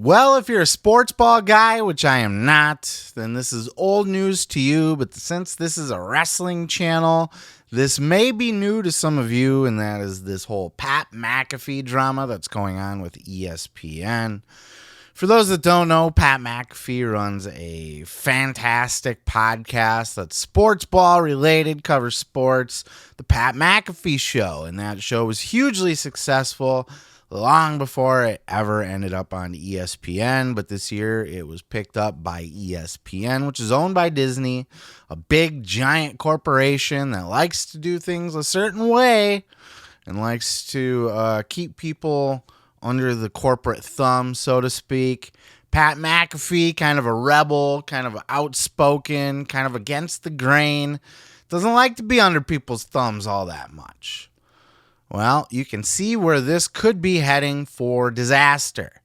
Well, if you're a sports ball guy, which I am not, then this is old news to you. But since this is a wrestling channel, this may be new to some of you, and that is this whole Pat McAfee drama that's going on with ESPN. For those that don't know, Pat McAfee runs a fantastic podcast that's sports ball related, covers sports, the Pat McAfee Show, and that show was hugely successful long before it ever ended up on ESPN, but this year it was picked up by ESPN, which is owned by Disney, a big, giant corporation that likes to do things a certain way and likes to keep people under the corporate thumb, so to speak. Pat McAfee, kind of a rebel, kind of outspoken, kind of against the grain, doesn't like to be under people's thumbs all that much. Well, you can see where this could be heading for disaster.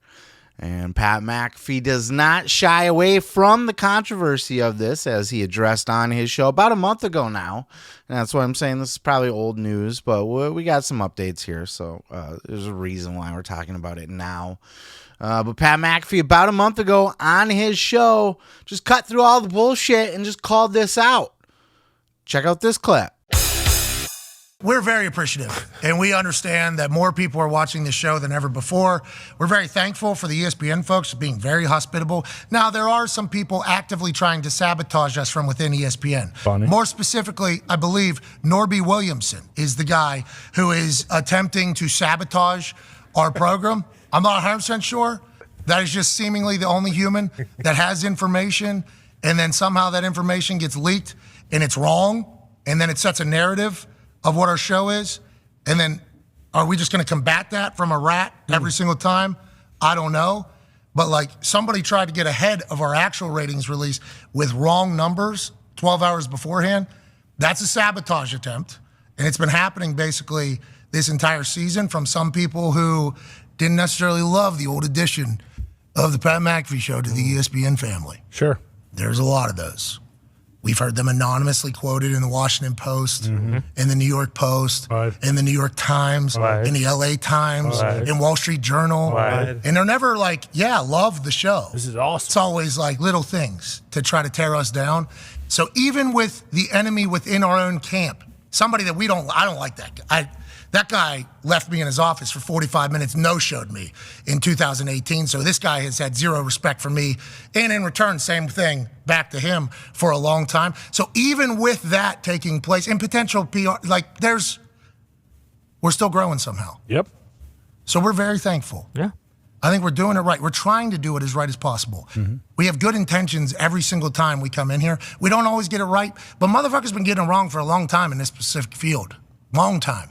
And Pat McAfee does not shy away from the controversy of this, as he addressed on his show about a month ago now. And that's why I'm saying this is probably old news, but we got some updates here, so there's a reason why we're talking about it now. But Pat McAfee, about a month ago on his show, just cut through all the bullshit and just called this out. Check out this clip. We're very appreciative, and we understand that more people are watching the show than ever before. We're very thankful for the ESPN folks being very hospitable. Now, there are some people actively trying to sabotage us from within ESPN. Funny. More specifically, I believe Norby Williamson is the guy who is attempting to sabotage our program. I'm not 100% sure. That is just seemingly the only human that has information, and then somehow that information gets leaked, and it's wrong, and then it sets a narrative of what our show is, and then are we just going to combat that from a rat every single time? I don't know, but like somebody tried to get ahead of our actual ratings release with wrong numbers 12 hours beforehand. That's a sabotage attempt, and it's been happening basically this entire season from some people who didn't necessarily love the old edition of the Pat McAfee Show to the ESPN family. Sure. There's a lot of those. We've heard them anonymously quoted in the Washington Post, in the New York Post, in the New York Times, in the LA Times, in Wall Street Journal. And they're never like, yeah, love the show. This is awesome. It's always like little things to try to tear us down. So even with the enemy within our own camp, somebody that I don't like that guy. That guy left me in his office for 45 minutes, no-showed me in 2018. So this guy has had zero respect for me. And in return, same thing back to him for a long time. So even with that taking place and potential PR, we're still growing somehow. Yep. So we're very thankful. Yeah. I think we're doing it right. We're trying to do it as right as possible. We have good intentions every single time we come in here. We don't always get it right, but motherfuckers been getting it wrong for a long time in this specific field. Long time.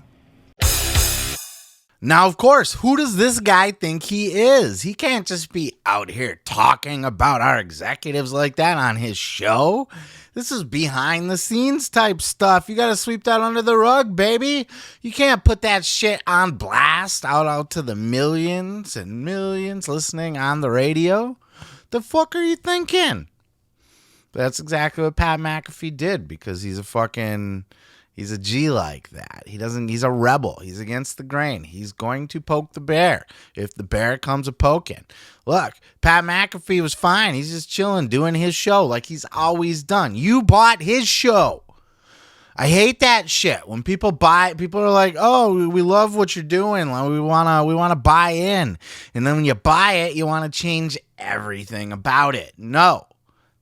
Now, of course, who does this guy think he is? He can't just be out here talking about our executives like that on his show. This is behind the scenes type stuff. You got to sweep that under the rug, baby. You can't put that shit on blast out to the millions and millions listening on the radio. The fuck are you thinking? That's exactly what Pat McAfee did, because he's a G like that. He's a rebel. He's against the grain. He's going to poke the bear if the bear comes a poking. Look, Pat McAfee was fine. He's just chilling, doing his show like he's always done. You bought his show. I hate that shit. When people are like, oh, we love what you're doing. Like, we wanna buy in. And then when you buy it, you want to change everything about it. No.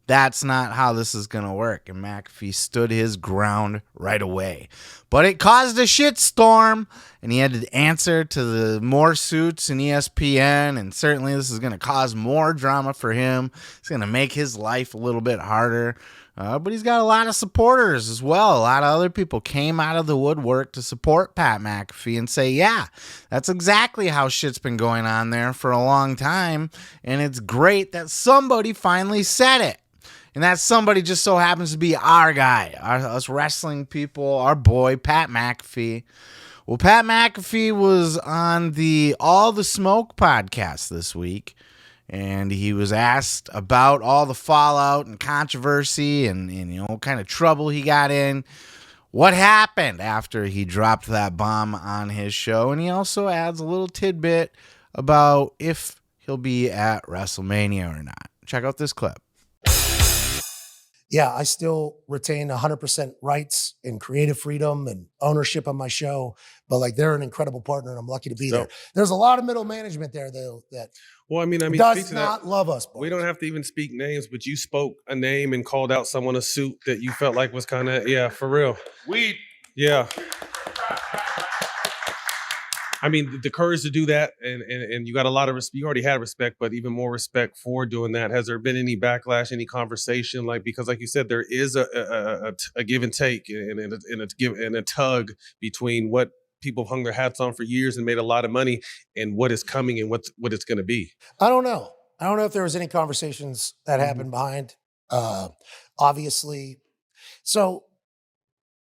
That's not how this is going to work. And McAfee stood his ground right away. But it caused a shitstorm, and he had to answer to the more suits in ESPN, and certainly this is going to cause more drama for him. It's going to make his life a little bit harder. But he's got a lot of supporters as well. A lot of other people came out of the woodwork to support Pat McAfee and say, yeah, that's exactly how shit's been going on there for a long time, and it's great that somebody finally said it. And that somebody just so happens to be our guy, us wrestling people, our boy, Pat McAfee. Well, Pat McAfee was on the All the Smoke podcast this week, and he was asked about all the fallout and controversy and what kind of trouble he got in. What happened after he dropped that bomb on his show? And he also adds a little tidbit about if he'll be at WrestleMania or not. Check out this clip. Yeah, I still retain 100% rights and creative freedom and ownership of my show. But like, they're an incredible partner, and I'm lucky to be there. There's a lot of middle management there, though, that does not love us. Boys. We don't have to even speak names, but you spoke a name and called out someone a suit that you felt like was kind of, for real. Yeah. I mean, the courage to do that, and you got a lot of respect. You already had respect, but even more respect for doing that. Has there been any backlash, any conversation? Because like you said, there is a give and take and a tug between what people have hung their hats on for years and made a lot of money and what is coming and what it's going to be. I don't know. I don't know if there was any conversations that happened behind. Obviously. So,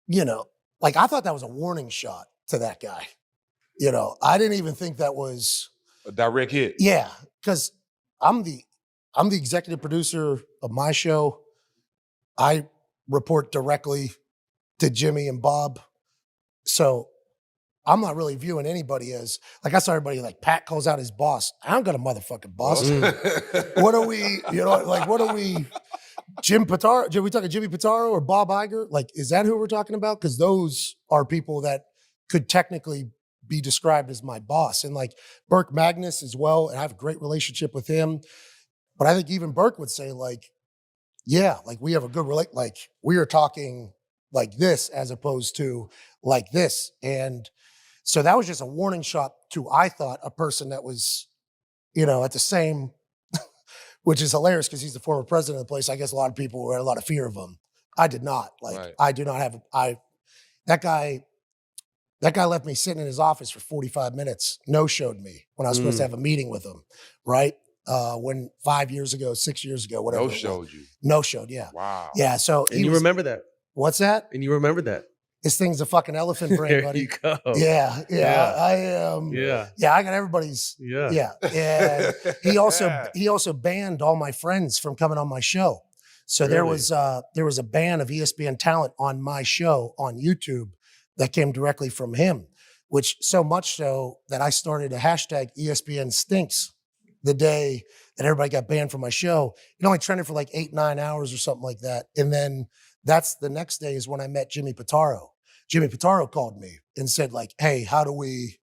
I thought that was a warning shot to that guy. I didn't even think that was a direct hit. Yeah, because I'm the executive producer of my show. I report directly to Jimmy and Bob. So I'm not really viewing anybody as, I saw everybody Pat calls out his boss. I don't got a motherfucking boss. What are we, what are we, Jim Pitaro? Are we talking Jimmy Pitaro or Bob Iger? Is that who we're talking about? Because those are people that could technically be described as my boss. And Burke Magnus as well, and I have a great relationship with him. But I think even Burke would say we have a good we are talking like this as opposed to like this. And so that was just a warning shot to, I thought, a person that was, at the same, which is hilarious because he's the former president of the place. I guess a lot of people had a lot of fear of him. I did not. Right. I do not have, that guy left me sitting in his office for 45 minutes, no-showed me when I was supposed to have a meeting with him, right? When 5 years ago, 6 years ago, whatever. No-showed you? No-showed, yeah. Wow. Yeah, so And you remember that? What's that? And you remember that? This thing's a fucking elephant brain, buddy. There you go. Yeah. I am. Yeah, I got everybody's. Yeah. And he also banned all my friends from coming on my show. So there was a ban of ESPN talent on my show on YouTube that came directly from him, which so much so that I started a hashtag ESPN stinks the day that everybody got banned from my show. It only trended for 8-9 hours or something like that. And then that's the next day is when I met Jimmy Pitaro. Jimmy Pitaro called me and said hey, how do we,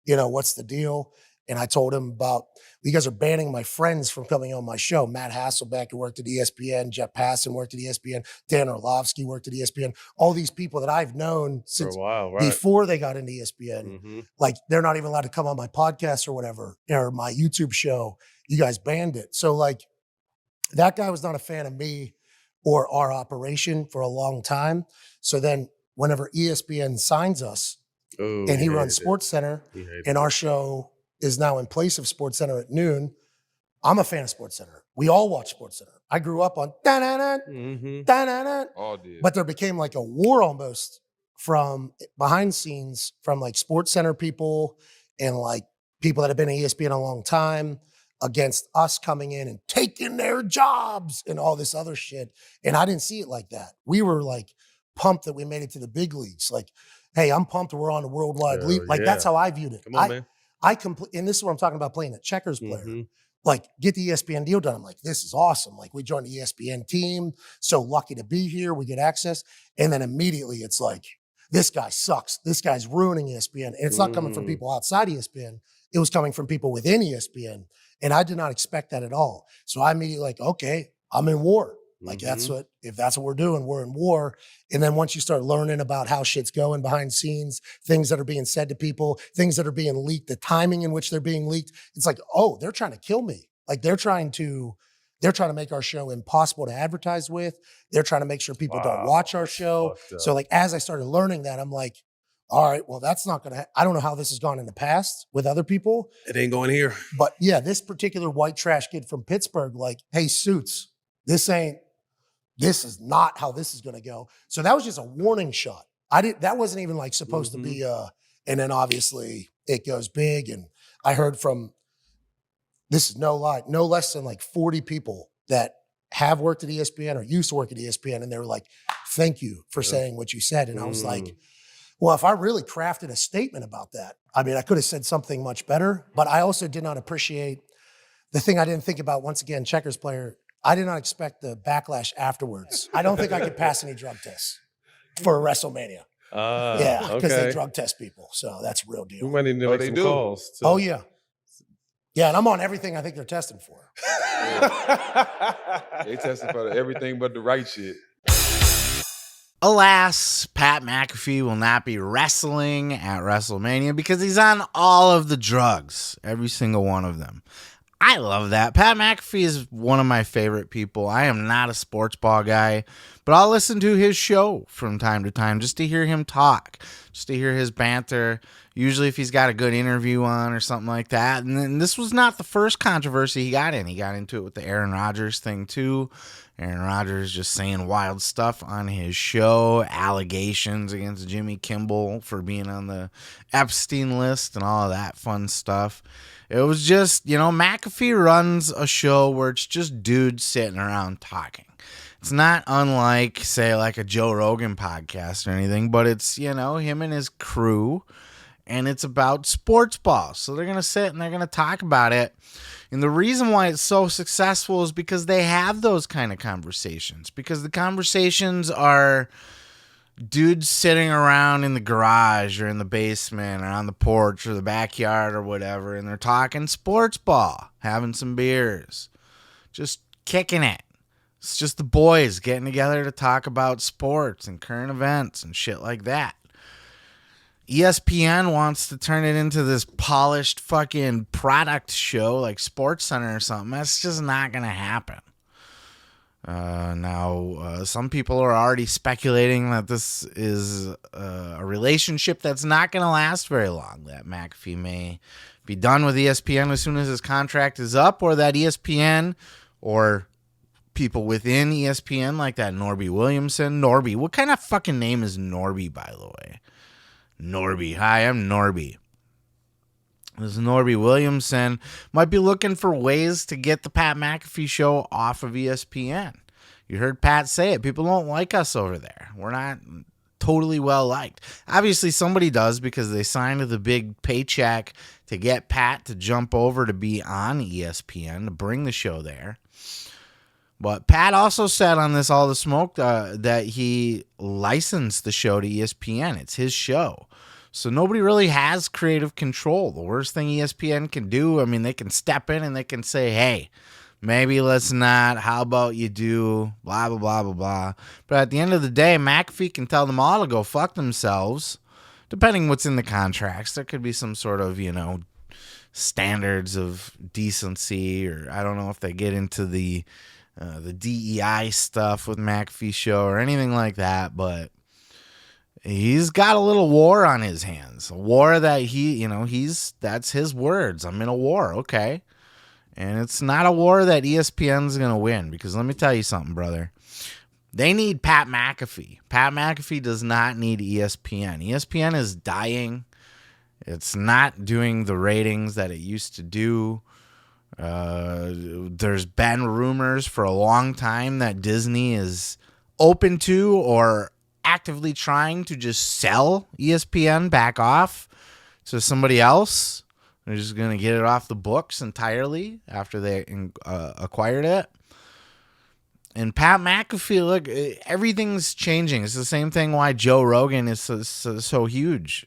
what's the deal? And I told him about, you guys are banning my friends from coming on my show. Matt Hasselbeck, who worked at ESPN, Jeff Passan worked at ESPN, Dan Orlovsky worked at ESPN. All these people that I've known since before they got into ESPN. They're not even allowed to come on my podcast or whatever, or my YouTube show. You guys banned it. So that guy was not a fan of me or our operation for a long time. So then whenever ESPN signs us and he runs SportsCenter and our show is now in place of SportsCenter at noon, I'm a fan of SportsCenter. We all watch SportsCenter. I grew up on da-na-na, All did. but there became a war almost from behind the scenes from SportsCenter people and people that have been at ESPN a long time against us coming in and taking their jobs and all this other shit. And I didn't see it like that. We were pumped that we made it to the big leagues. Hey, I'm pumped that we're on the worldwide league. That's how I viewed it. Come on, man. And this is what I'm talking about playing a checkers player. Get the ESPN deal done. I'm this is awesome. We joined the ESPN team. So lucky to be here. We get access. And then immediately it's this guy sucks. This guy's ruining ESPN. And it's not coming from people outside ESPN. It was coming from people within ESPN. And I did not expect that at all. So I immediately okay, I'm in war. If that's what we're doing, we're in war. And then once you start learning about how shit's going behind the scenes, things that are being said to people, things that are being leaked, the timing in which they're being leaked, it's they're trying to kill me. They're trying to make our show impossible to advertise with. They're trying to make sure people don't watch our show. So as I started learning that, I'm all right, well, that's not going to, I don't know how this has gone in the past with other people. It ain't going here. But yeah, this particular white trash kid from Pittsburgh, hey, Suits, this is not how this is going to go. So that was just a warning shot. That wasn't even supposed to be, and then obviously it goes big. And I heard from, this is no lie, no less than 40 people that have worked at ESPN or used to work at ESPN. And they were thank you for saying what you said. And I was well, if I really crafted a statement about that, I could have said something much better, but I also did not appreciate The thing I didn't think about, once again, checkers player, I did not expect the backlash afterwards. I don't think I could pass any drug tests for WrestleMania. Because they drug test people. So that's a real deal. We might need to make some calls. Oh, yeah. Yeah, and I'm on everything I think they're testing for. They testing for everything but the right shit. Alas, Pat McAfee will not be wrestling at WrestleMania because he's on all of the drugs, every single one of them. I love that. Pat McAfee is one of my favorite people. I am not a sports ball guy, but I'll listen to his show from time to time just to hear him talk, just to hear his banter, usually if he's got a good interview on or something like that. And then this was not the first controversy he got in. He got into it with the Aaron Rodgers thing too. Aaron Rodgers just saying wild stuff on his show, allegations against Jimmy Kimmel for being on the Epstein list and all of that fun stuff. It was just, McAfee runs a show where it's just dudes sitting around talking. It's not unlike, say, like a Joe Rogan podcast or anything, but it's, him and his crew, and it's about sports ball. So they're going to sit and they're going to talk about it. And the reason why it's so successful is because they have those kind of conversations, because the conversations are dudes sitting around in the garage or in the basement or on the porch or the backyard or whatever, and they're talking sports ball, having some beers, just kicking it. It's just the boys getting together to talk about sports and current events and shit like that. ESPN wants to turn it into this polished fucking product show like SportsCenter or something. That's just not going to happen. Now, some people are already speculating that this is a relationship that's not going to last very long, that McAfee may be done with ESPN as soon as his contract is up, or that ESPN or people within ESPN like that Norby Williamson. Norby, what kind of fucking name is Norby, by the way? Norby. Hi, I'm Norby. This Norby Williamson might be looking for ways to get the Pat McAfee show off of ESPN. You heard Pat say it. People don't like us over there. We're not totally well liked. Obviously, somebody does because they signed the big paycheck to get Pat to jump over to be on ESPN, to bring the show there. But Pat also said on this All the Smoke that he licensed the show to ESPN. It's his show. So nobody really has creative control. The worst thing ESPN can do, they can step in and they can say, hey, maybe let's not. How about you do blah, blah, blah, blah, blah. But at the end of the day, McAfee can tell them all to go fuck themselves, depending what's in the contracts. There could be some sort of, standards of decency, or I don't know if they get into the DEI stuff with McAfee show or anything like that, but he's got a little war on his hands. A war that that's his words. I'm in a war, okay? And it's not a war that ESPN's going to win, because let me tell you something, brother. They need Pat McAfee. Pat McAfee does not need ESPN. ESPN is dying. It's not doing the ratings that it used to do. There's been rumors for a long time that Disney is open to or actively trying to just sell ESPN back off to somebody else. They're just going to get it off the books entirely after they acquired it. And Pat McAfee, look, everything's changing. It's the same thing why Joe Rogan is so huge.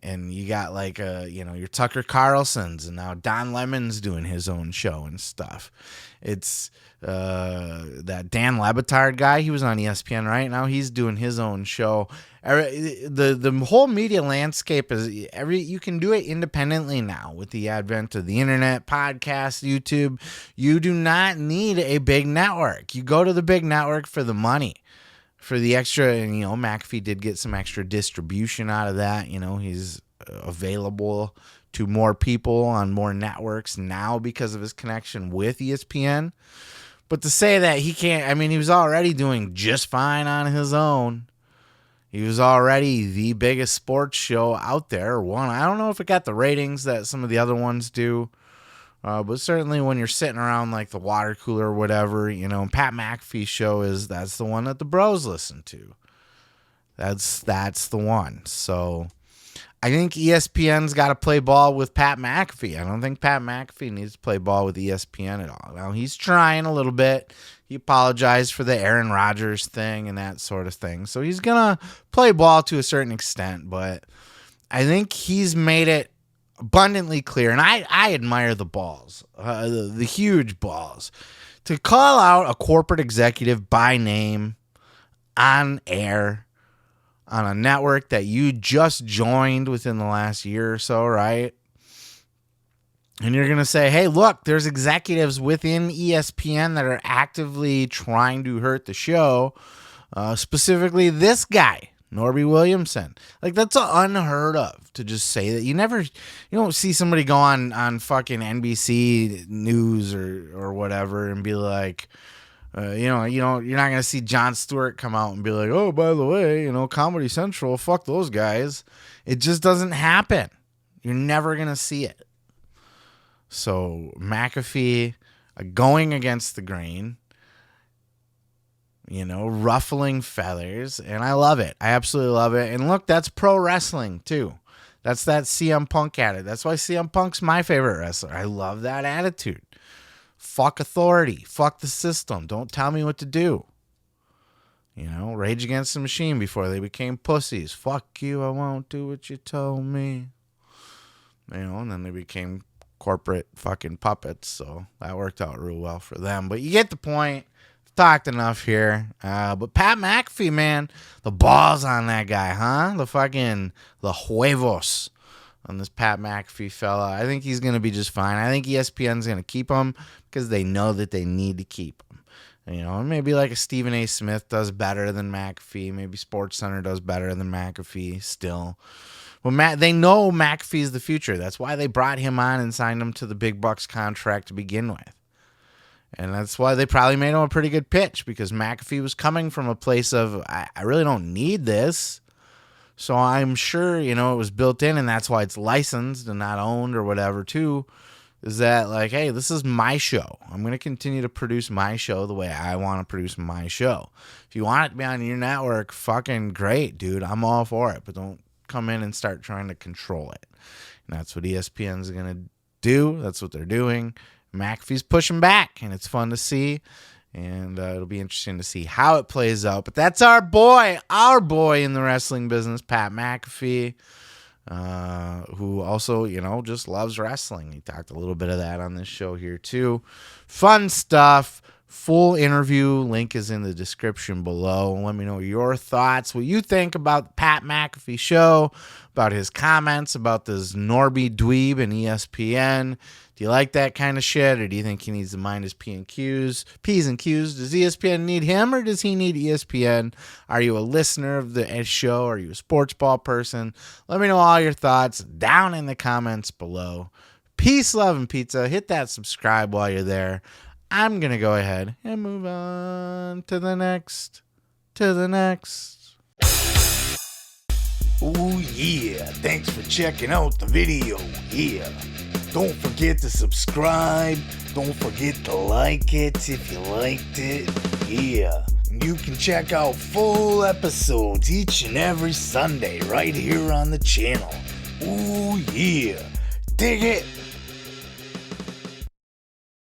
And you got your Tucker Carlsons, and now Don Lemon's doing his own show and stuff. It's that Dan Le Batard guy. He was on ESPN right now. He's doing his own show. The whole media landscape is you can do it independently now with the advent of the internet, podcast, YouTube. You do not need a big network. You go to the big network for the money. For the extra, and McAfee did get some extra distribution out of that. He's available to more people on more networks now because of his connection with ESPN. But to say that he can't, he was already doing just fine on his own. He was already the biggest sports show out there. One, I don't know if it got the ratings that some of the other ones do. But certainly when you're sitting around like the water cooler or whatever, Pat McAfee's show that's the one that the bros listen to. That's the one. So I think ESPN's got to play ball with Pat McAfee. I don't think Pat McAfee needs to play ball with ESPN at all. Now, he's trying a little bit. He apologized for the Aaron Rodgers thing and that sort of thing. So he's going to play ball to a certain extent, but I think he's made it abundantly clear, and I admire the balls, the huge balls, to call out a corporate executive by name on air on a network that you just joined within the last year or so, right? And you're going to say, hey, look, there's executives within ESPN that are actively trying to hurt the show, specifically this guy, Norby Williamson. Like, that's unheard of to just say that. You don't see somebody go on fucking NBC News or whatever and be like, you're not going to see Jon Stewart come out and be like, oh, by the way, Comedy Central, fuck those guys. It just doesn't happen. You're never going to see it. So McAfee going against the grain, ruffling feathers, and I love it. I absolutely love it. And look, that's pro wrestling too. That's that CM Punk attitude. That's why CM Punk's my favorite wrestler. I love that attitude. Fuck authority. Fuck the system. Don't tell me what to do. Rage Against the Machine before they became pussies. Fuck you, I won't do what you told me. And then they became corporate fucking puppets, so that worked out real well for them. But you get the point. I've talked enough here. But Pat McAfee, man, the balls on that guy, huh? The huevos on this Pat McAfee fella. I think he's going to be just fine. I think ESPN's going to keep him because they know that they need to keep him. And maybe like a Stephen A. Smith does better than McAfee. Maybe SportsCenter does better than McAfee still. Well, they know McAfee's the future. That's why they brought him on and signed him to the big bucks contract to begin with. And that's why they probably made him a pretty good pitch, because McAfee was coming from a place of, I really don't need this. So I'm sure, it was built in, and that's why it's licensed and not owned or whatever too, is that like, hey, this is my show. I'm going to continue to produce my show the way I want to produce my show. If you want it to be on your network, fucking great, dude. I'm all for it, but don't come in and start trying to control it. And that's what ESPN's going to do. That's what they're doing. McAfee's pushing back, and it's fun to see. And it'll be interesting to see how it plays out. But that's our boy in the wrestling business, Pat McAfee, who also, just loves wrestling. He talked a little bit of that on this show here, too. Fun stuff. Full interview. Link is in the description below. Let me know your thoughts, what you think about the Pat McAfee show, about his comments, about this Norby dweeb and ESPN. Do you like that kind of shit, or do you think he needs to mind his P's and Q's? Does ESPN need him, or does he need ESPN? Are you a listener of the show? Are you a sports ball person? Let me know all your thoughts down in the comments below. Peace, love, and pizza. Hit that subscribe while you're there. I'm going to go ahead and move on to the next. Oh yeah, thanks for checking out the video. Yeah, don't forget to subscribe. Don't forget to like it if you liked it. Yeah, and you can check out full episodes each and every Sunday right here on the channel. Oh yeah, dig it.